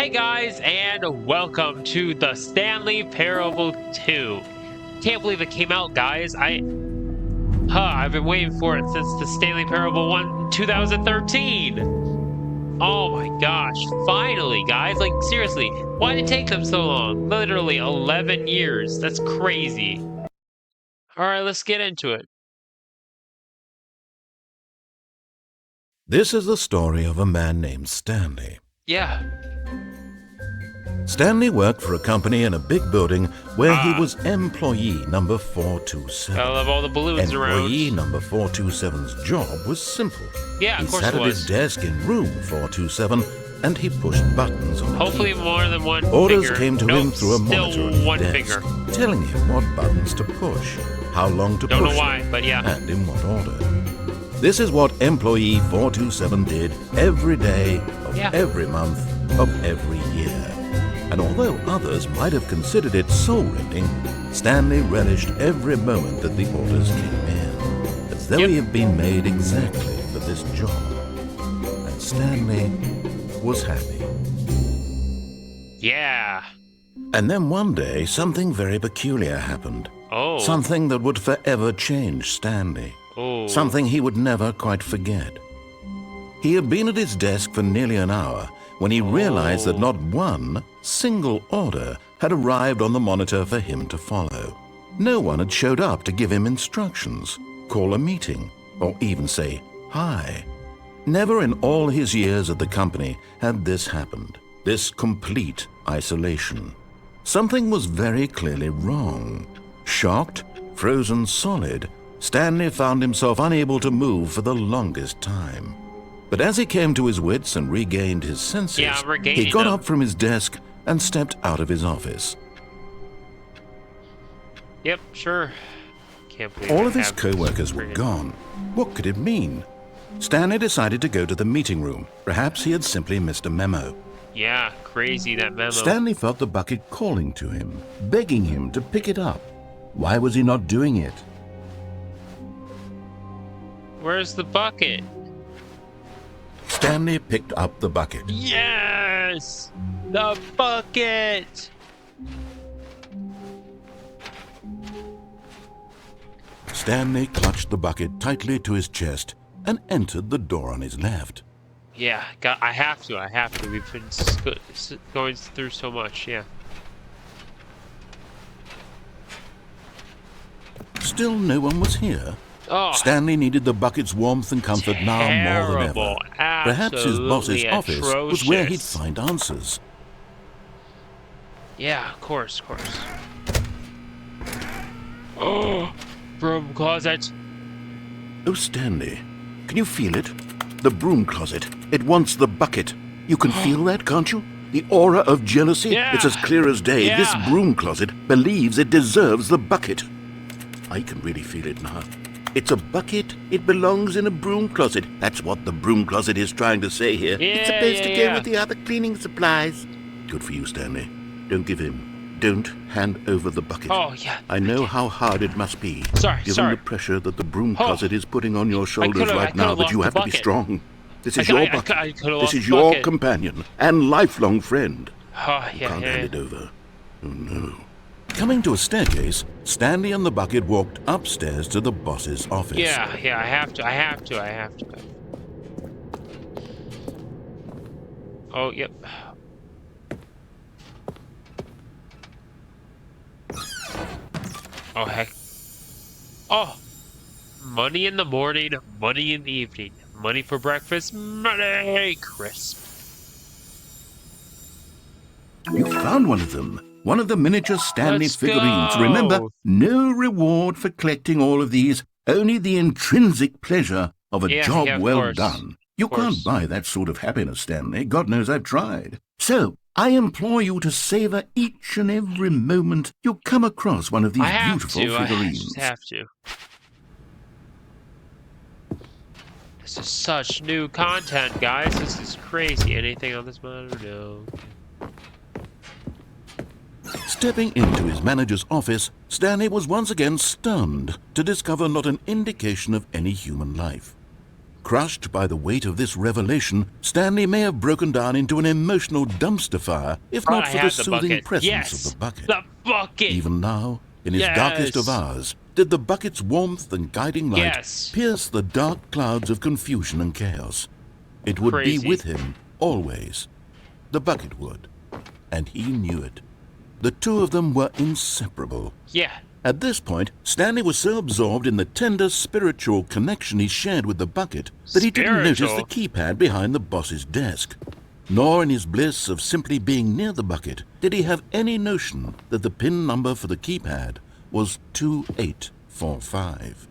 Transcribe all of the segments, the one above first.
Hey guys, and welcome to the Stanley Parable 2. Can't believe it came out, guys. I've been waiting for it since the Stanley Parable 1 2013. Oh my gosh, finally, guys. Like, seriously, why did it take them so long? Literally 11 years. That's crazy. Alright, let's get into it. This is the story of a man named Stanley. Yeah. Stanley worked for a company in a big building where he was employee number 427. I love all the balloons Employee around. number 427's job was simple. Yeah, of he course sat it at his was. desk in room 427 and he pushed buttons on the Hopefully keyboard. more than one Orders finger. came to him through a monitor Still on his one desk, finger. telling him what buttons to push, how long to Don't push know why, them, but yeah. and in what order. This is what employee 427 did every day of every month of every year. And although others might have considered it soul-rending, Stanley relished every moment that the orders came in, as though he had been made exactly for this job. And Stanley was happy. Yeah. And then one day, something very peculiar happened. Oh. Something that would forever change Stanley. Oh. Something he would never quite forget. He had been at his desk for nearly an hour when he realized that not one single order had arrived on the monitor for him to follow. No one had showed up to give him instructions, call a meeting, or even say hi. Never in all his years at the company had this happened, this complete isolation. Something was very clearly wrong. Shocked, frozen solid, Stanley found himself unable to move for the longest time. But as he came to his wits and regained his senses, he got up from his desk and stepped out of his office. Yep, sure. Can't believe All of his co-workers were gone. What could it mean? Stanley decided to go to the meeting room. Perhaps he had simply missed a memo. Yeah, crazy, that memo. Stanley felt the bucket calling to him, begging him to pick it up. Why was he not doing it? Where's the bucket? Stanley picked up the bucket. Yes! The bucket! Stanley clutched the bucket tightly to his chest and entered the door on his left. Yeah, I have to. We've been going through so much, yeah. Still no one was here. Oh, Stanley needed the bucket's warmth and comfort now more than ever. Perhaps his boss's office was where he'd find answers. Yeah, of course. Oh, broom closet. Oh, Stanley, can you feel it? The broom closet. It wants the bucket. You can feel that, can't you? The aura of jealousy? Yeah. It's as clear as day. Yeah. This broom closet believes it deserves the bucket. I can really feel it now. It's a bucket. It belongs in a broom closet. That's what the broom closet is trying to say here. It's supposed to go with the other cleaning supplies. Good for you, Stanley. Don't give in. Don't hand over the bucket. Oh, yeah. I know how hard it must be. Given the pressure that the broom closet is putting on your shoulders right now, but you have to be strong. This is your bucket. This is your companion and lifelong friend. Oh, You can't hand it over. Oh, no. Coming to a staircase, Stanley and the bucket walked upstairs to the boss's office. Yeah, I have to. Oh, yep. Oh, heck. Oh! Money in the morning, money in the evening. Money for breakfast, money crisp. You found one of them. One of the miniature Stanley Let's figurines. go. Remember, no reward for collecting all of these, only the intrinsic pleasure of a job well done. You can't buy that sort of happiness, Stanley. God knows I've tried. So, I implore you to savor each and every moment you come across one of these beautiful figurines. I have to. This is such new content, guys. This is crazy. Anything on this monitor? No. Stepping into his manager's office, Stanley was once again stunned to discover not an indication of any human life. Crushed by the weight of this revelation, Stanley may have broken down into an emotional dumpster fire if not for the soothing presence of the bucket. The bucket! Even now, in his darkest of hours, did the bucket's warmth and guiding light pierce the dark clouds of confusion and chaos. It would be with him always. The bucket would. And he knew it. The two of them were inseparable. Yeah. At this point, Stanley was so absorbed in the tender spiritual connection he shared with the bucket that he didn't notice the keypad behind the boss's desk. Nor in his bliss of simply being near the bucket did he have any notion that the PIN number for the keypad was 2845.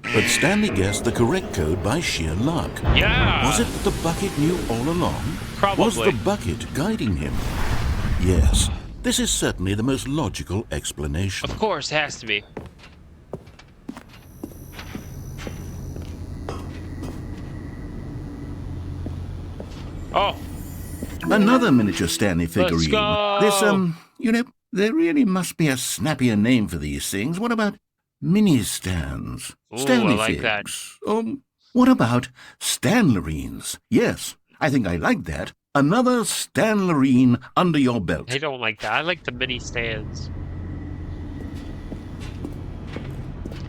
But Stanley guessed the correct code by sheer luck. Yeah! Was it that the bucket knew all along? Probably. Was the bucket guiding him? Yes, this is certainly the most logical explanation. Of course, it has to be. Oh. Another miniature Stanley figurine. Let's go. This, there really must be a snappier name for these things. What about mini stands? Ooh, Stanley I like figs. What about Stanlerines? Yes, I think I like that. Another Stanlerine under your belt. I don't like that. I like the mini stands.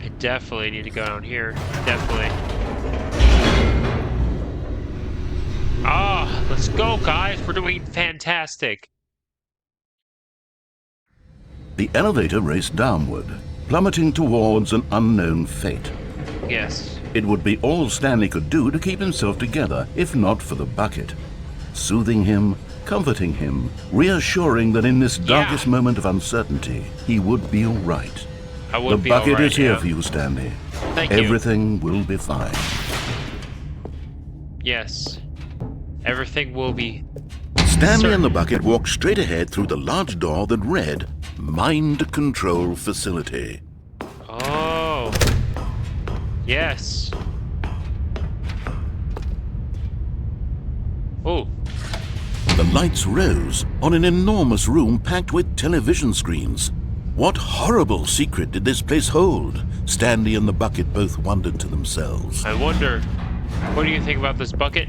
I definitely need to go down here. Definitely. Ah, let's go, guys. We're doing fantastic. The elevator raced downward, plummeting towards an unknown fate. Yes. It would be all Stanley could do to keep himself together, if not for the bucket. Soothing him, comforting him, reassuring that in this darkest moment of uncertainty, he would be all right. The bucket is here for you, Stanley. Thank you. Everything will be fine. Yes. Everything will be. Stanley and the bucket walked straight ahead through the large door that read, Mind Control Facility. Oh. Yes. Oh. The lights rose on an enormous room packed with television screens. What horrible secret did this place hold? Stanley and the bucket both wondered to themselves. I wonder, what do you think about this bucket?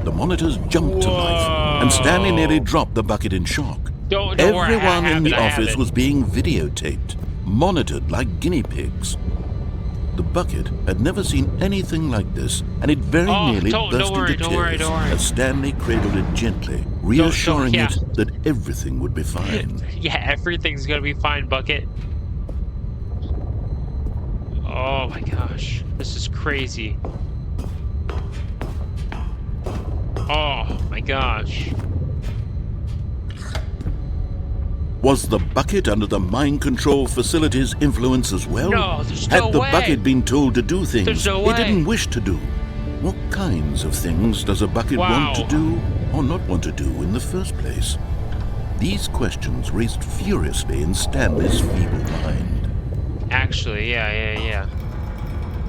The monitors jumped to life, and Stanley nearly dropped the bucket in shock. Everyone in the office was being videotaped, monitored like guinea pigs. The bucket had never seen anything like this, and it very nearly burst into tears as Stanley cradled it gently, reassuring it that everything would be fine. Yeah, everything's gonna be fine, bucket. Oh my gosh, this is crazy. Oh my gosh. Was the bucket under the mind control facility's influence as well? No, there's no way. Had the bucket been told to do things it didn't wish to do? What kinds of things does a bucket want to do or not want to do in the first place? These questions raced furiously in Stanley's feeble mind. Actually, yeah.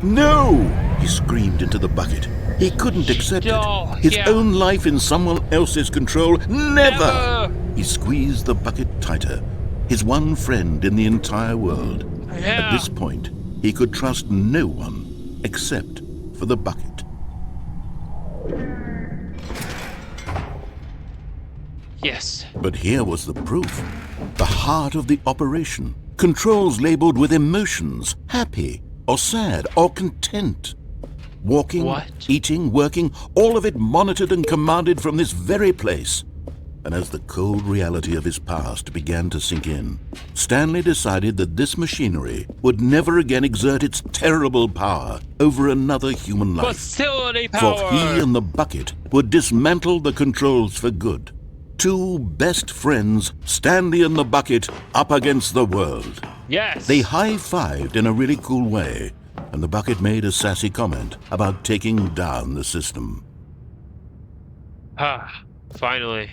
No! He screamed into the bucket. He couldn't accept it. His own life in someone else's control. Never! He squeezed the bucket tighter. His one friend in the entire world. At this point, he could trust no one except for the bucket. Yes. But here was the proof. The heart of the operation. Controls labeled with emotions. Happy or sad or content. Walking, eating, working, all of it monitored and commanded from this very place. And as the cold reality of his past began to sink in, Stanley decided that this machinery would never again exert its terrible power over another human life. Facility power! For he and the bucket would dismantle the controls for good. Two best friends, Stanley and the bucket, up against the world. Yes! They high-fived in a really cool way, and the bucket made a sassy comment about taking down the system. Ah, finally.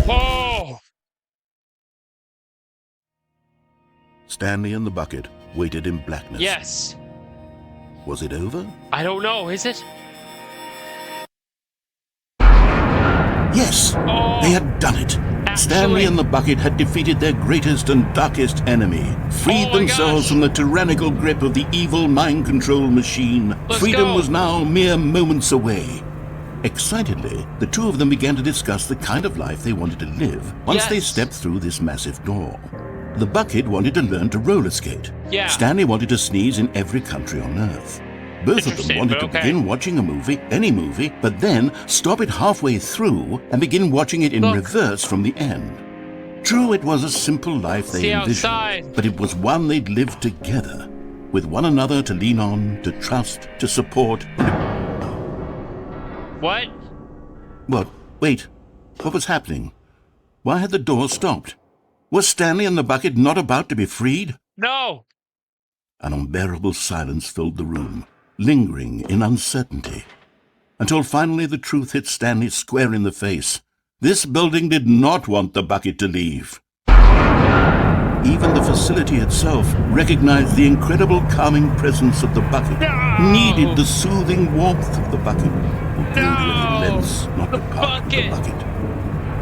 Oh! Stanley and the bucket waited in blackness. Yes. Was it over? I don't know, is it? Yes, they had done it. Stanley and the bucket had defeated their greatest and darkest enemy, freed themselves from the tyrannical grip of the evil mind control machine. Freedom was now mere moments away. Excitedly, the two of them began to discuss the kind of life they wanted to live once they stepped through this massive door. The bucket wanted to learn to roller skate. Stanley wanted to sneeze in every country on Earth. Both of them wanted to begin watching a movie, any movie, but then stop it halfway through and begin watching it in reverse from the end. True, it was a simple life they envisioned, but it was one they'd lived together, with one another to lean on, to trust, to support. What? What? Wait. What was happening? Why had the door stopped? Was Stanley and the bucket not about to be freed? No! An unbearable silence filled the room, lingering in uncertainty, until finally the truth hit Stanley square in the face. This building did not want the bucket to leave. Even the facility itself recognized the incredible calming presence of the bucket, needed the soothing warmth of the bucket, or the lens not the part of the bucket.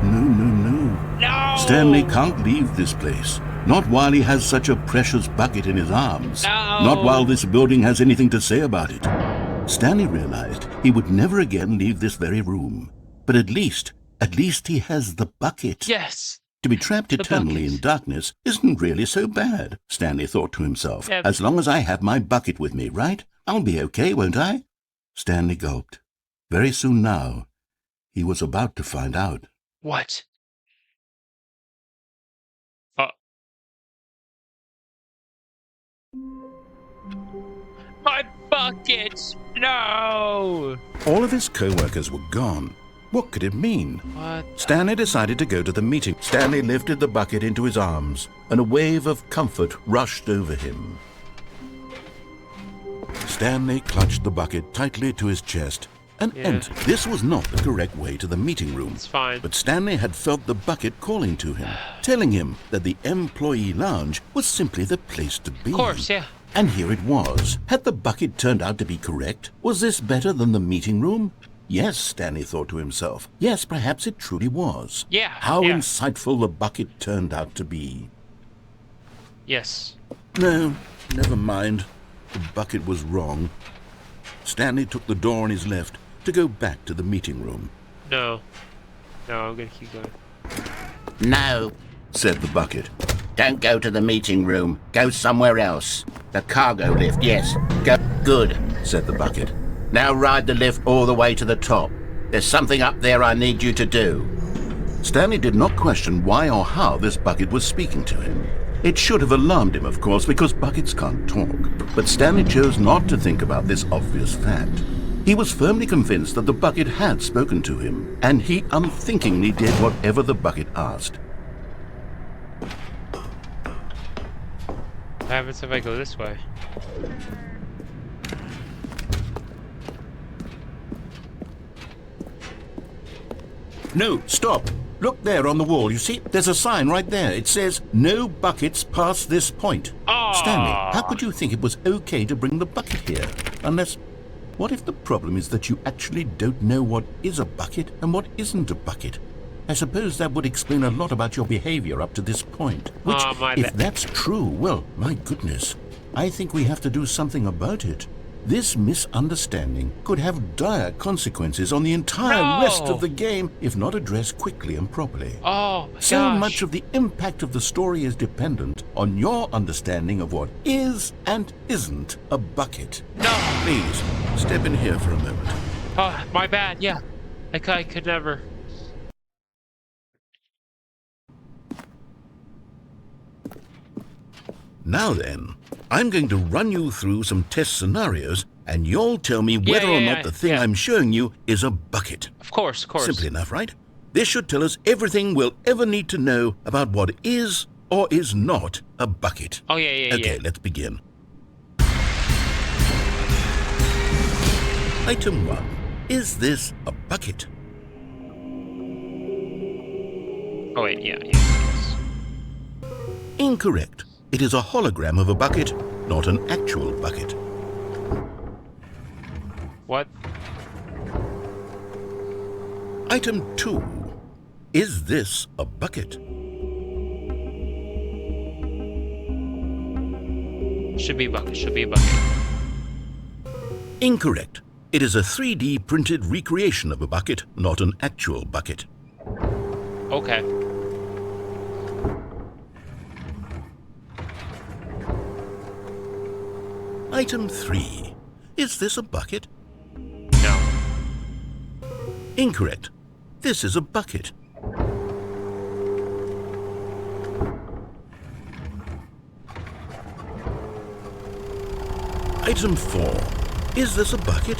No. Stanley can't leave this place. Not while he has such a precious bucket in his arms. Not while this building has anything to say about it. Stanley realized he would never again leave this very room. But at least he has the bucket. Yes. To be trapped eternally in darkness isn't really so bad, Stanley thought to himself. As long as I have my bucket with me, right? I'll be okay, won't I? Stanley gulped. Very soon now, he was about to find out. What? My bucket! No! All of his co-workers were gone. What could it mean? What? Stanley decided to go to the meeting. Stanley lifted the bucket into his arms, and a wave of comfort rushed over him. Stanley clutched the bucket tightly to his chest and entered. This was not the correct way to the meeting room. It's fine. But Stanley had felt the bucket calling to him, telling him that the employee lounge was simply the place to be. Of course, yeah. And here it was. Had the bucket turned out to be correct? Was this better than the meeting room? Yes, Stanley thought to himself. Yes, perhaps it truly was. Yeah. How insightful the bucket turned out to be. Yes. No, never mind. The bucket was wrong. Stanley took the door on his left to go back to the meeting room. No, I'm gonna keep going. No, said the bucket. don't go to the meeting room. Go somewhere else. The cargo lift, yes. Go. Good, said the bucket. Now ride the lift all the way to the top. There's something up there I need you to do. Stanley did not question why or how this bucket was speaking to him. It should have alarmed him, of course, because buckets can't talk. But Stanley chose not to think about this obvious fact. He was firmly convinced that the bucket had spoken to him, and he unthinkingly did whatever the bucket asked. What happens if I go this way? No, stop. Look there on the wall, you see? There's a sign right there. It says, no buckets past this point. Stanley, how could you think it was okay to bring the bucket here? Unless, what if the problem is that you actually don't know what is a bucket and what isn't a bucket? I suppose that would explain a lot about your behavior up to this point. Which, if that's true, well, my goodness, I think we have to do something about it. This misunderstanding could have dire consequences on the entire rest of the game if not addressed quickly and properly. Oh, my So gosh. much of the impact of the story is dependent on your understanding of what is and isn't a bucket. No. Please, step in here for a moment. Oh, my bad, yeah. I could never. Now then, I'm going to run you through some test scenarios, and you'll tell me whether or not the thing I'm showing you is a bucket. Of course. Simple enough, right? This should tell us everything we'll ever need to know about what is or is not a bucket. Oh, yeah. Okay, let's begin. Item 1. Is this a bucket? Oh, wait, yeah. Incorrect. It is a hologram of a bucket, not an actual bucket. What? Item 2. Is this a bucket? Should be a bucket. Should be a bucket. Incorrect. It is a 3D printed recreation of a bucket, not an actual bucket. Okay. Item 3. Is this a bucket? No. Incorrect. This is a bucket. Item 4. Is this a bucket?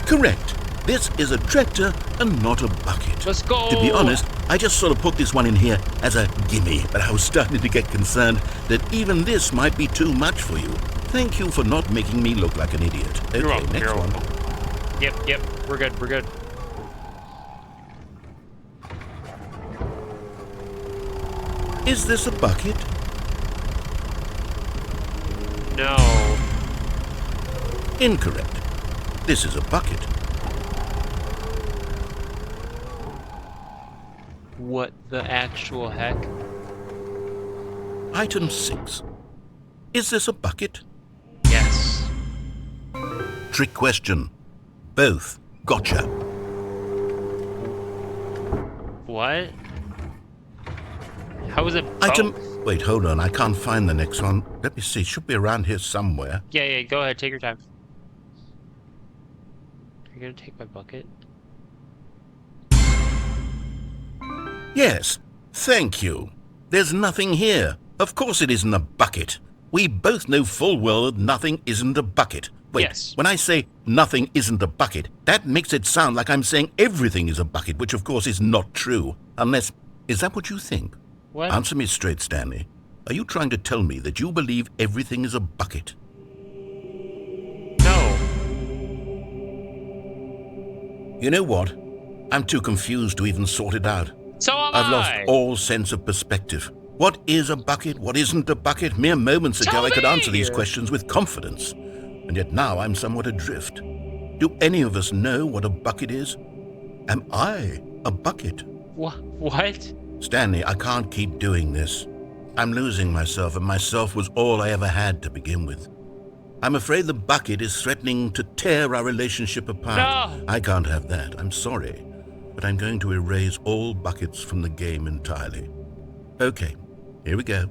Correct. This is a tractor and not a bucket. Let's go. To be honest, I just sort of put this one in here as a gimme, but I was starting to get concerned that even this might be too much for you. Thank you for not making me look like an idiot. Okay, You're welcome. next You're one. welcome. Yep. We're good. We're good. Is this a bucket? No. Incorrect. This is a bucket. What the actual heck? Item 6. Is this a bucket? Yes. Trick question. Both. Gotcha. What? How is it both? Item... Wait, hold on. I can't find the next one. Let me see. It should be around here somewhere. Yeah, go ahead. Take your time. Are you gonna take my bucket? Yes. Thank you. There's nothing here. Of course it isn't a bucket. We both know full well that nothing isn't a bucket. Wait, Yes. when I say nothing isn't a bucket, that makes it sound like I'm saying everything is a bucket, which of course is not true. Unless... Is that what you think? What? Answer me straight, Stanley. Are you trying to tell me that you believe everything is a bucket? No. You know what? I'm too confused to even sort it out. So am I've lost I. all sense of perspective. What is a bucket? What isn't a bucket? Mere moments ago Tell I could answer me! these questions with confidence. And yet now I'm somewhat adrift. Do any of us know what a bucket is? Am I a bucket? What? Stanley, I can't keep doing this. I'm losing myself, and myself was all I ever had to begin with. I'm afraid the bucket is threatening to tear our relationship apart. No! I can't have that. I'm sorry. But I'm going to erase all buckets from the game entirely. Okay, here we go.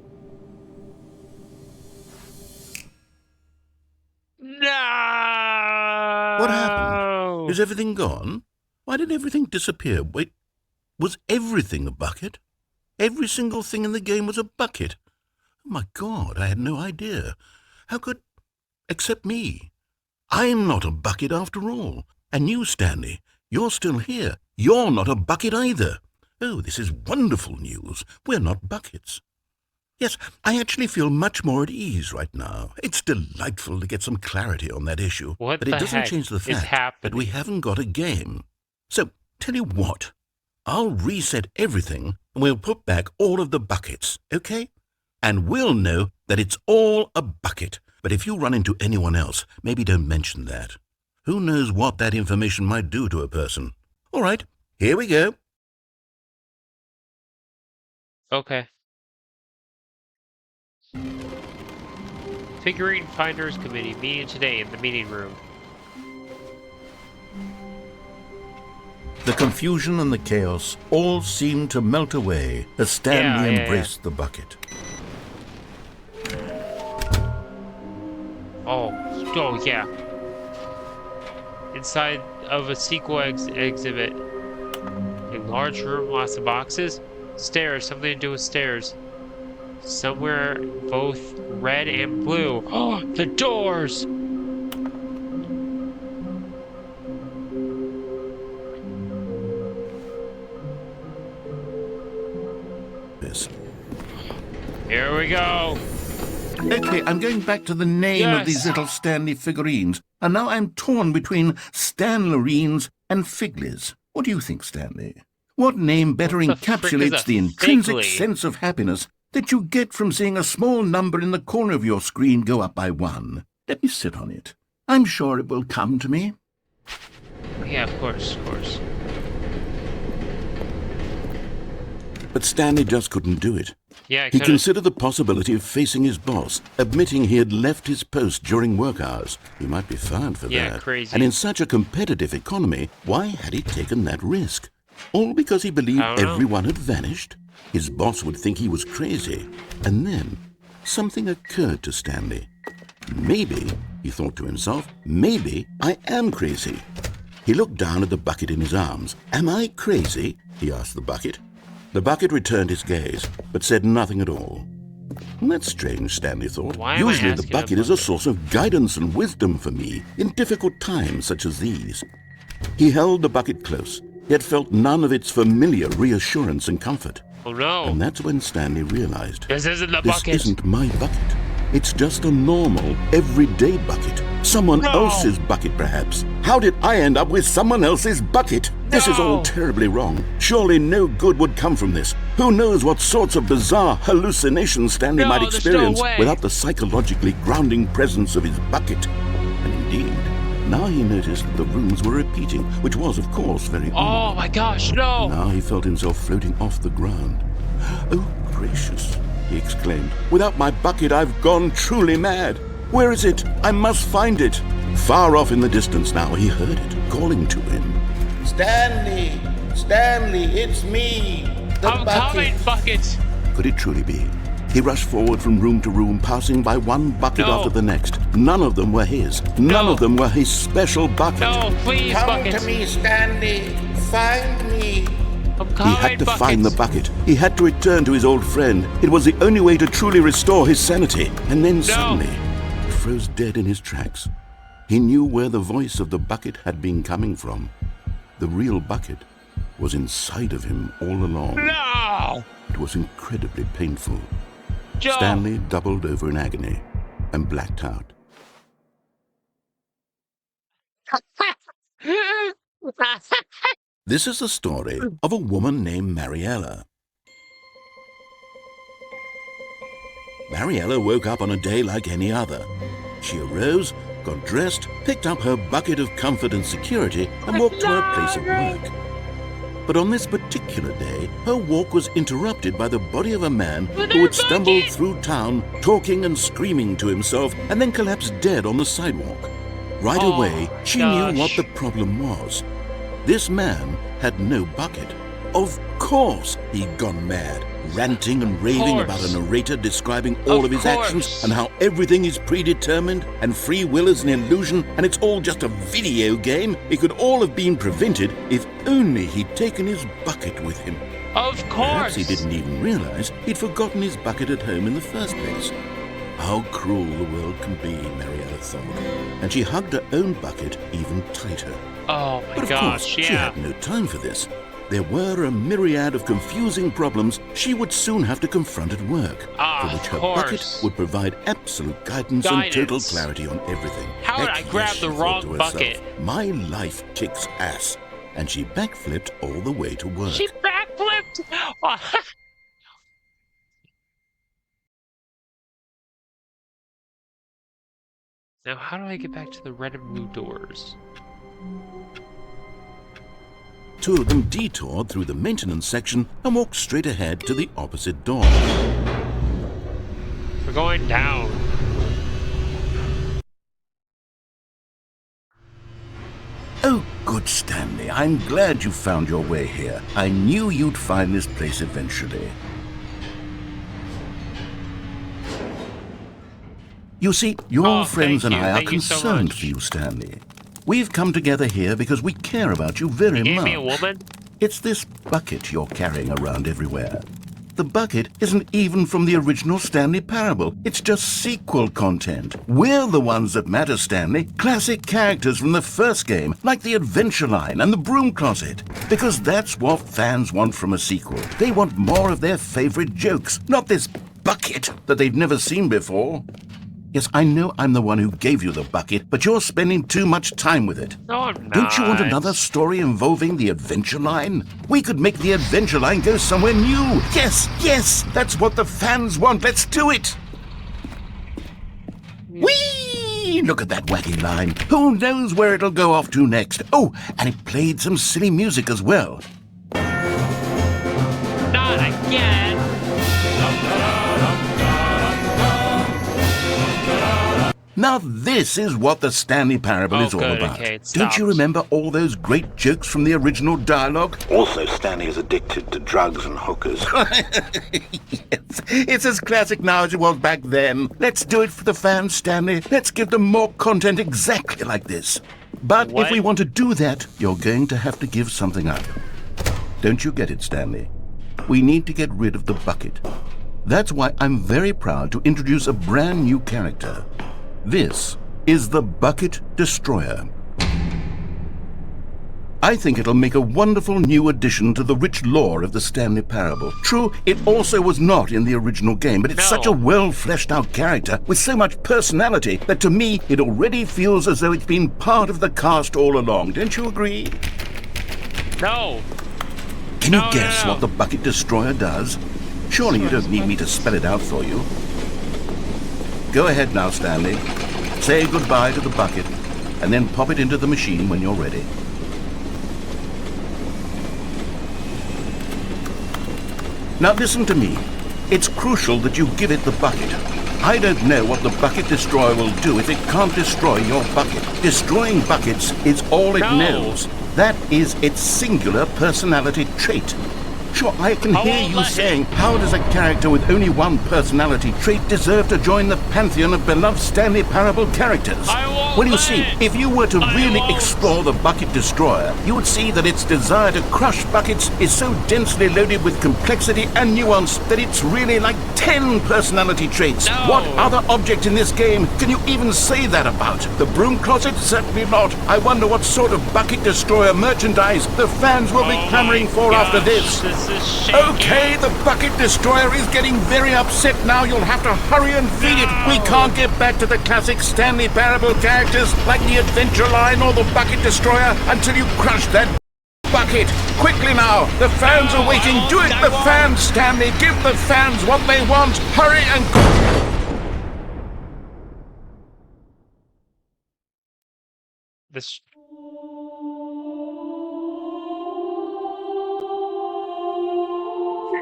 No! What happened? Is everything gone? Why did everything disappear? Wait, was everything a bucket? Every single thing in the game was a bucket. Oh my God, I had no idea. How could... Except me. I'm not a bucket after all. And you, Stanley, you're still here. You're not a bucket either. Oh, this is wonderful news. We're not buckets. Yes, I actually feel much more at ease right now. It's delightful to get some clarity on that issue. What but it the doesn't heck change the is fact that we happening? haven't got a game. So, tell you what. I'll reset everything and we'll put back all of the buckets, okay? And we'll know that it's all a bucket. But if you run into anyone else, maybe don't mention that. Who knows what that information might do to a person? All right, here we go. Okay. Figurine Finders Committee meeting today in the meeting room. The confusion and the chaos all seemed to melt away as Stanley Yeah. embraced the bucket. Oh yeah. Inside of a sequel exhibit. A large room, lots of boxes. Stairs, something to do with stairs. Somewhere both red and blue. Oh, the doors! Here we go. Okay, I'm going back to the name of these Yes. little Stanley figurines. And now I'm torn between Stanlerines and Figlies. What do you think, Stanley? What name better What the frick is encapsulates a the intrinsic Figly? sense of happiness that you get from seeing a small number in the corner of your screen go up by 1? Let me sit on it. I'm sure it will come to me. Yeah, of course, of course. But Stanley just couldn't do it. Yeah, He considered the possibility of facing his boss, admitting he had left his post during work hours. He might be fired for that. Crazy. And in such a competitive economy, why had he taken that risk? All because he believed everyone had vanished? His boss would think he was crazy. And then something occurred to Stanley. Maybe, he thought to himself, maybe I am crazy. He looked down at the bucket in his arms. Am I crazy? He asked the bucket. The bucket returned his gaze, but said nothing at all. That's strange, Stanley thought. Usually the bucket is a source of guidance and wisdom for me in difficult times such as these. He held the bucket close, yet felt none of its familiar reassurance and comfort. Oh no. And that's when Stanley realized, this isn't the bucket. This isn't my bucket. It's just a normal, everyday bucket. Someone else's bucket, perhaps. How did I end up with someone else's bucket? This is all terribly wrong. Surely no good would come from this. Who knows what sorts of bizarre hallucinations Stanley might experience without the psychologically grounding presence of his bucket. And indeed, now he noticed that the rooms were repeating, which was, of course, very odd. Oh my gosh, no! Now he felt himself floating off the ground. Oh, gracious, he exclaimed. Without my bucket, I've gone truly mad. Where is it? I must find it. Far off in the distance now, he heard it, calling to him. Stanley! Stanley, it's me! I'm coming, bucket! Could it truly be? He rushed forward from room to room, passing by one bucket after the next. None of them were his. None of them were his special bucket. No, please, bucket! Come to me, Stanley! Find me! He had to find the bucket. He had to return to his old friend. It was the only way to truly restore his sanity. And then suddenly, he froze dead in his tracks. He knew where the voice of the bucket had been coming from. The real bucket was inside of him all along. No! It was incredibly painful. Joe. Stanley doubled over in agony and blacked out. This is the story of a woman named Mariella. Mariella woke up on a day like any other. She arose, got dressed, picked up her bucket of comfort and security, and walked to her place of work. But on this particular day, her walk was interrupted by the body of a man who had stumbled through town, talking and screaming to himself, and then collapsed dead on the sidewalk. Right away, she knew what the problem was. This man had no bucket. Of course he'd gone mad, ranting and raving about a narrator describing all of his actions and how everything is predetermined and free will is an illusion and it's all just a video game. It could all have been prevented if only he'd taken his bucket with him. Of course! Perhaps he didn't even realize he'd forgotten his bucket at home in the first place. How cruel the world can be, Mariella thought, and she hugged her own bucket even tighter. Oh my but of gosh, course, she had no time for this. There were a myriad of confusing problems she would soon have to confront at work, for which her bucket would provide absolute guidance and total clarity on everything. How did I grab the wrong bucket? My life kicks ass. And she backflipped all the way to work. She backflipped? Now, how do I get back to the red and blue doors? Two of them detoured through the maintenance section and walked straight ahead to the opposite door. We're going down. Oh, good Stanley. I'm glad you found your way here. I knew you'd find this place eventually. You see, your friends and I are concerned for you, Stanley. We've come together here because we care about you very much. You gave me a woman? It's this bucket you're carrying around everywhere. The bucket isn't even from the original Stanley Parable. It's just sequel content. We're the ones that matter, Stanley. Classic characters from the first game, like the Adventure Line and the Broom Closet. Because that's what fans want from a sequel. They want more of their favorite jokes, not this bucket that they've never seen before. Yes, I know I'm the one who gave you the bucket, but you're spending too much time with it. No, I'm not. Don't you want another story involving the Adventure Line? We could make the Adventure Line go somewhere new. Yes, yes, that's what the fans want. Let's do it. Whee! Look at that wacky line. Who knows where it'll go off to next? Oh, and it played some silly music as well. Not again. Now this is what the Stanley Parable is all good, about. okay, it Don't you stopped. remember all those great jokes from the original dialogue? Also, Stanley is addicted to drugs and hookers. Yes, it's as classic now as it was back then. Let's do it for the fans, Stanley. Let's give them more content exactly like this. But What? if we want to do that, you're going to have to give something up. Don't you get it, Stanley? We need to get rid of the bucket. That's why I'm very proud to introduce a brand new character. This is the Bucket Destroyer. I think it'll make a wonderful new addition to the rich lore of the Stanley Parable. True, it also was not in the original game, but it's such a well-fleshed-out character with so much personality that to me it already feels as though it's been part of the cast all along. Don't you agree? No. Can you No, guess no. what the Bucket Destroyer does? Surely you don't need me to spell it out for you. Go ahead now, Stanley. Say goodbye to the bucket, and then pop it into the machine when you're ready. Now listen to me. It's crucial that you give it the bucket. I don't know what the Bucket Destroyer will do if it can't destroy your bucket. Destroying buckets is all it knows. That is its singular personality trait. Sure, I can hear you saying, how does a character with only one personality trait deserve to join the pantheon of beloved Stanley Parable characters? Well, you see, if you were to really explore the Bucket Destroyer, you would see that its desire to crush buckets is so densely loaded with complexity and nuance that it's really like 10 personality traits. No. What other object in this game can you even say that about? The broom closet? Certainly not. I wonder what sort of Bucket Destroyer merchandise the fans will be clamoring for after this. This is shaky. Okay, the Bucket Destroyer is getting very upset now. You'll have to hurry and feed it. We can't get back to the classic Stanley Parable characters like the Adventure Line or the Bucket Destroyer until you crush that bucket. Quickly now, the fans are waiting. Do it, the fans, Stanley. Give the fans what they want. Hurry and This.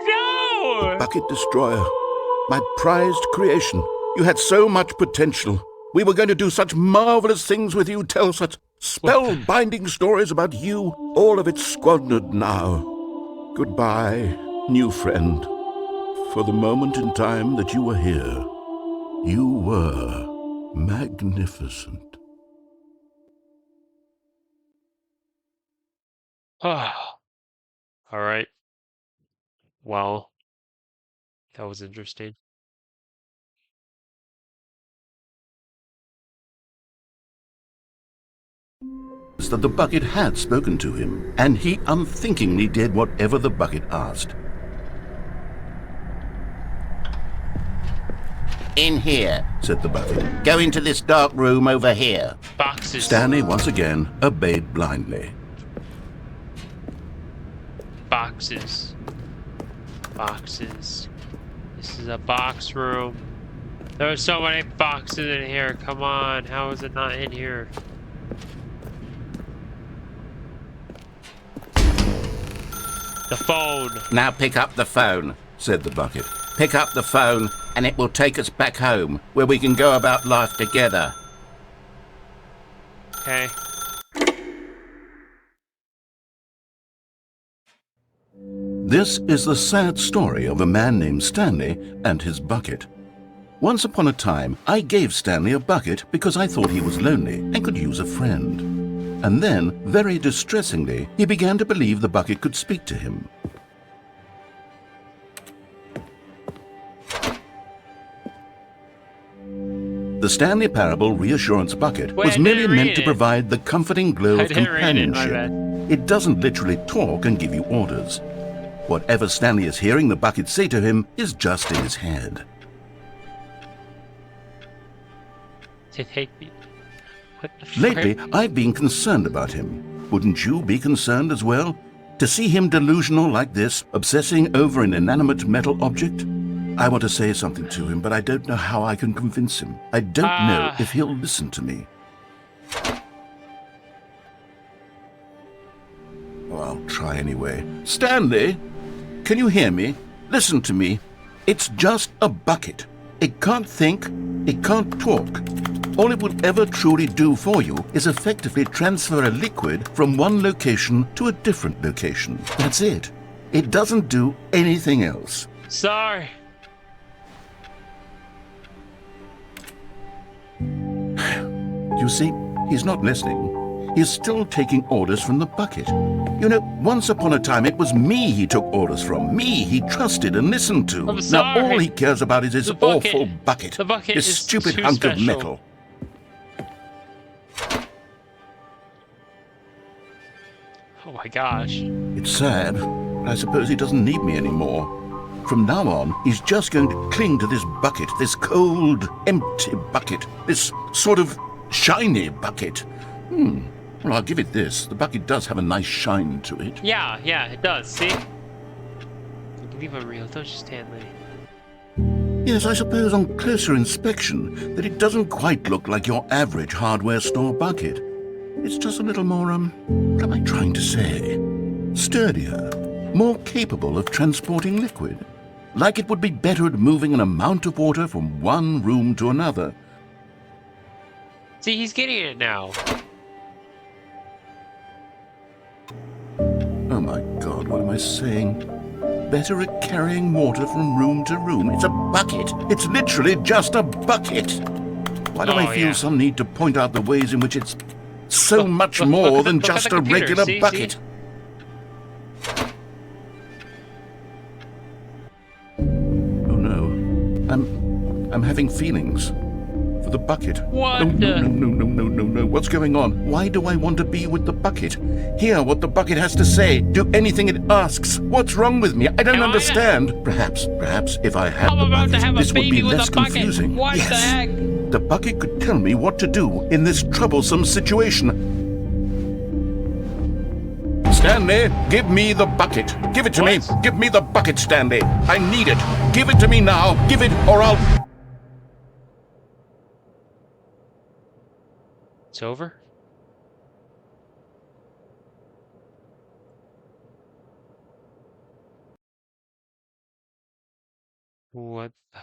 No! Bucket Destroyer, my prized creation. You had so much potential. We were going to do such marvelous things with you, tell such spellbinding stories about you. All of it squandered now. Goodbye, new friend. For the moment in time that you were here, you were magnificent. All right. Well, that was interesting. That the bucket had spoken to him, and he unthinkingly did whatever the bucket asked. In here, Said the bucket. go into this dark room over here. Boxes. Stanley once again obeyed blindly. Boxes. Boxes. This is a box room. There are so many boxes in here. Come on. How is it not in here? The phone. Now pick up the phone. Said the bucket. Pick up the phone, and it will take us back home, where we can go about life together. Okay. This is the sad story of a man named Stanley and his bucket. Once upon a time, I gave Stanley a bucket because I thought he was lonely and could use a friend. And then, very distressingly, he began to believe the bucket could speak to him. The Stanley Parable Reassurance Bucket Wait, was I merely didn't meant read to it. provide the comforting glow I of didn't read it, my companionship. It doesn't literally talk and give you orders. Whatever Stanley is hearing the bucket say to him is just in his head. To take me. What the frick? Lately, I've been concerned about him. Wouldn't you be concerned as well? To see him delusional like this, obsessing over an inanimate metal object? I want to say something to him, but I don't know how I can convince him. I don't know if he'll listen to me. Oh, I'll try anyway. Stanley, can you hear me? Listen to me. It's just a bucket. It can't think. It can't talk. All it will ever truly do for you is effectively transfer a liquid from one location to a different location. That's it. It doesn't do anything else. Sorry. You see, he's not listening. He's still taking orders from the bucket. You know, once upon a time it was me he took orders from. Me he trusted and listened to. I'm Now sorry. all he cares about is his The bucket. awful bucket. The bucket His is stupid too hunk of special. metal. Oh my gosh. It's sad, but I suppose he doesn't need me anymore. From now on, he's just going to cling to this bucket, this cold, empty bucket, this sort of shiny bucket. Well, I'll give it this. The bucket does have a nice shine to it. Yeah, it does. See? I believe I'm real, don't you, Stanley? Yes, I suppose on closer inspection that it doesn't quite look like your average hardware store bucket. It's just a little more, what am I trying to say? Sturdier, more capable of transporting liquid. Like it would be better at moving an amount of water from one room to another. See, he's getting it now. Oh my God, what am I saying? Better at carrying water from room to room. It's a bucket. It's literally just a bucket. Why do I feel some need to point out the ways in which it's so much more than just a regular bucket? See? Oh no. I'm having feelings. For the bucket. What? No. What's going on? Why do I want to be with the bucket? Hear what the bucket has to say. Do anything it asks. What's wrong with me? I don't understand. Perhaps if I had I'm the about to bucket, have a this would be baby with less a bucket. confusing. What yes. the heck? The bucket could tell me what to do in this troublesome situation. Stanley, give me the bucket. Give it to me. Give me the bucket, Stanley. I need it. Give it to me now. Give it or I'll... It's over? What the...